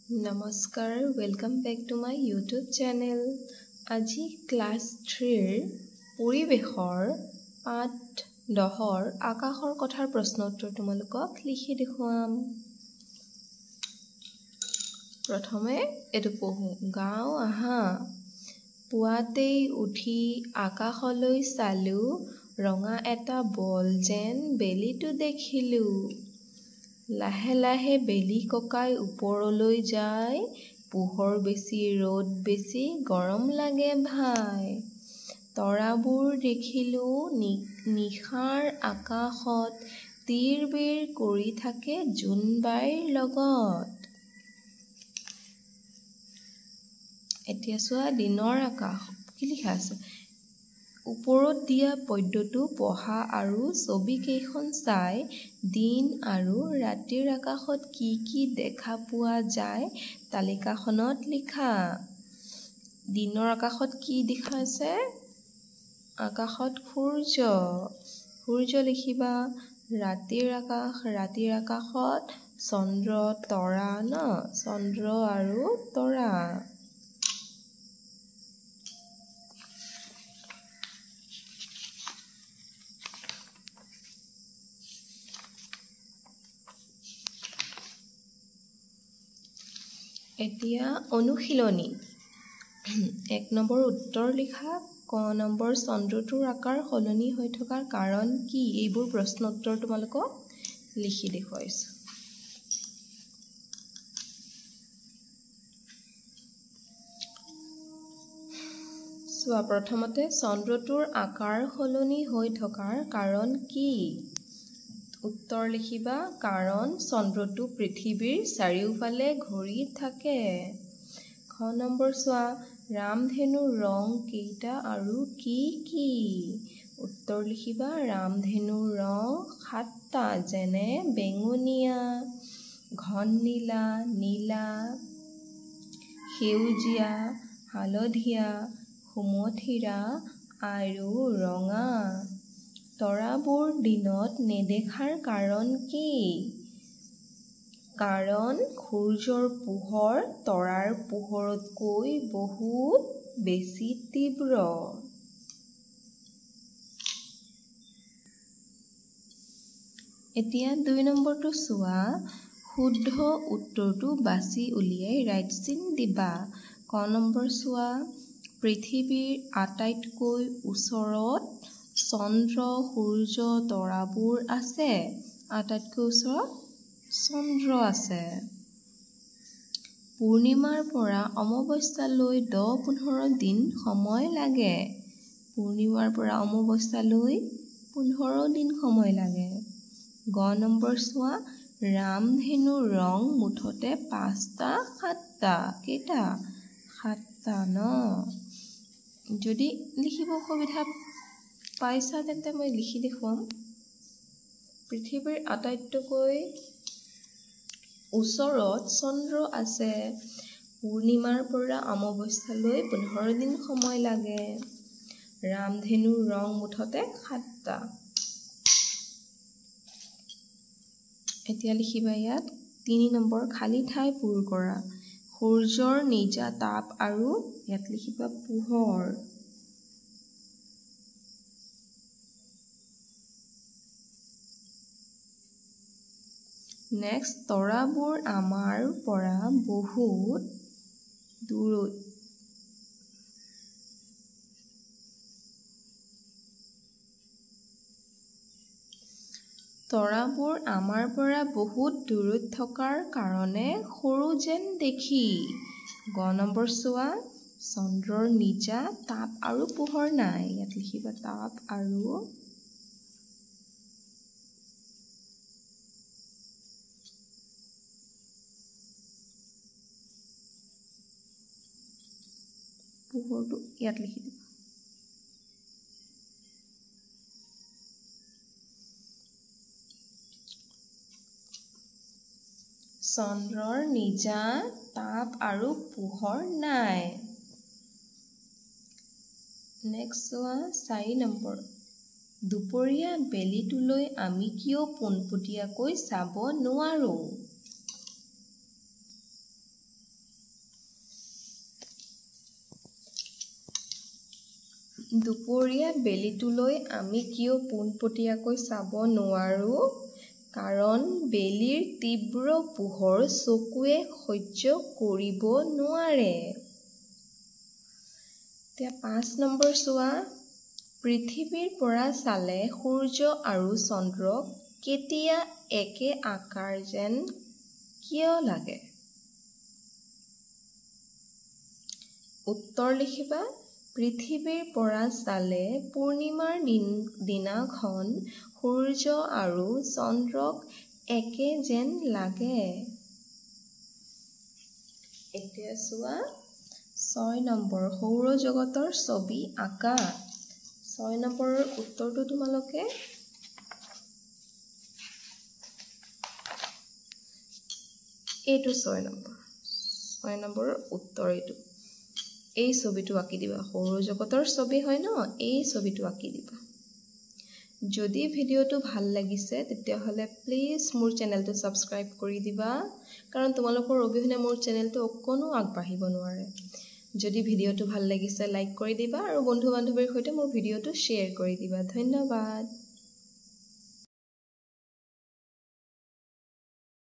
Namaskar, welcome back to my YouTube channel. আজি class 3ৰ পৰিৱেশৰ পাঠ 10ৰ আকাশৰ কথাৰ প্ৰশ্ন উত্তৰ তোমালোকক লিখি দেখুৱাম। প্ৰথমে এটো পঢ়ো। গাঁও আহা পুৱাতেই উঠি আকাশলৈ চালো, ৰঙা এটা বল যেন বেলিটো দেখিলো। লাহে লাহে বেলি ককাই ওপৰলৈ যায়, পোহৰ বেছি ৰ'দ বেছি গৰম লাগে ভাই। তৰাবোৰ দেখিলো নিশাৰ আকাশত তীৰ বেৰ কৰি থাকে জোনবাইৰ লগত। এতিয়া চোৱা দিনৰ আকাশ কি লিখা আছে। ওপৰত দিয়া পদ্যটো পঢ়া আৰু ছবিকেইখন চাই দিন আৰু ৰাতিৰ আকাশত কি কি দেখা পোৱা যায় তালিকাখনত লিখা। দিনৰ আকাশত কি দেখা আছে? আকাশত সূৰ্য লিখিবা। ৰাতিৰ আকাশত চন্দ্ৰ তৰা চন্দ্ৰ আৰু তৰা। এতিয়া অনুশীলনী 1 নম্বৰ উত্তৰ লিখা। ক নম্বৰ চন্দ্ৰটোৰ আকাৰ সলনি হৈ থকাৰ কাৰণ কি? এইবোৰ প্ৰশ্ন উত্তৰ তোমালোকক লিখি দেখুৱাইছো। চোৱা প্ৰথমতে চন্দ্ৰটোৰ আকাৰ সলনি হৈ থকাৰ কাৰণ কি? উত্তৰ লিখিবা। কাৰণ চন্দ্ৰটো পৃথিৱীৰ চাৰিওফালে ঘূৰি থাকে। খ নম্বৰ চোৱা ৰামধেনুৰ ৰং কেইটা আৰু কি কি? উত্তৰ লিখিবা। ৰামধেনুৰ ৰং 7টা, যেনে বেঙুনীয়া, ঘন নীলা, নীলা, সেউজীয়া, হালধীয়া, সুমথিৰা আৰু ৰঙা। তৰাবোৰ দিনত নেদেখাৰ কাৰণ কি? কাৰণ সূৰ্যৰ পোহৰ তৰাৰ পোহৰতকৈ বহুত বেছি তীব্ৰ। এতিয়া 2 নম্বৰটো চোৱা। শুদ্ধ উত্তৰটো বাছি উলিয়াই ৰাইট চিন দিবা। ক নম্বৰ চোৱা পৃথিৱীৰ আটাইতকৈ ওচৰত চন্দ্ৰ সূৰ্য তৰাবোৰ আছে। আটাইতকৈ ওচৰত চন্দ্ৰ আছে। পূৰ্ণিমাৰ পৰা অমাৱস্যালৈ 10-15 দিন সময় লাগে। পূৰ্ণিমাৰ পৰা অমাৱস্যালৈ 15 দিন সময় লাগে। গ নম্বৰ চোৱা ৰামধেনুৰ ৰং মুঠতে 5টা 7টা। কেইটা? 7টা যদি লিখিব অসুবিধা পাইছা তেন্তে মই লিখি দেখুৱাম। পৃথিৱীৰ আটাইতকৈ ওচৰত চন্দ্ৰ আছে। পূৰ্ণিমাৰ পৰা অমাৱস্যালৈ 15 দিন সময় লাগে। ৰামধেনুৰ ৰং মুঠতে 7টা। এতিয়া লিখিবা ইয়াত 3 নম্বৰ খালী ঠাই পূৰ কৰা। সূৰ্যৰ নিজা তাপ আৰু ইয়াত লিখিবা পোহৰ। নেক্সট তৰাবোৰ আমাৰ পৰা বহুত দূৰত। তৰাবোৰ আমাৰ পৰা বহুত দূৰত থকাৰ কাৰণে সৰু যেন দেখি। গ নম্বৰ চোৱা চন্দ্ৰৰ নিজা তাপ আৰু পোহৰ নাই। ইয়াত লিখিবা তাপ আৰু পোহৰটো ইয়াত লিখি দিবা। চন্দ্ৰৰ নিজা তাপ আৰু পোহৰ নাই। নেক্সট চোৱা 4 নম্বৰ দুপৰীয়া বেলিটোলৈ আমি কিয় পোনপটীয়াকৈ চাব নোৱাৰোঁ? দুপৰীয়া বেলিটোলৈ আমি কিয় পোনপটীয়াকৈ চাব নোৱাৰোঁ? কাৰণ বেলিৰ তীব্ৰ পোহৰ চকুৱে সহ্য কৰিব নোৱাৰে। এতিয়া 5 নম্বৰ চোৱা, পৃথিৱীৰ পৰা চালে সূৰ্য আৰু চন্দ্ৰক কেতিয়া একে আকাৰ যেন কিয় লাগে? উত্তৰ লিখিবা। পৃথিৱীৰ পৰা চালে পূৰ্ণিমাৰ দিনাখন সূৰ্য আৰু চন্দ্ৰক একে যেন লাগে। এতিয়া চোৱা 6 নম্বৰ, সৌৰজগতৰ ছবি আঁকা। 6 নম্বৰৰ উত্তৰটো তোমালোকে এইটো 6 নম্বৰৰ উত্তৰ এইটো। এই ছবিটো আঁকি দিবা। সৌৰজগতৰ ছবি হয় ন, এই ছবিটো আঁকি দিবা। যদি ভিডিঅ'টো ভাল লাগিছে তেতিয়াহ'লে প্লিজ মোৰ চেনেলটো ছাবস্ক্ৰাইব কৰি দিবা, কাৰণ তোমালোকৰ অবিহনে মোৰ চেনেলটো অকণো আগবাঢ়িব নোৱাৰে। যদি ভিডিঅ'টো ভাল লাগিছে লাইক কৰি দিবা আৰু বন্ধু বান্ধৱীৰ সৈতে মোৰ ভিডিঅ'টো শ্বেয়াৰ কৰি দিবা। ধন্যবাদ।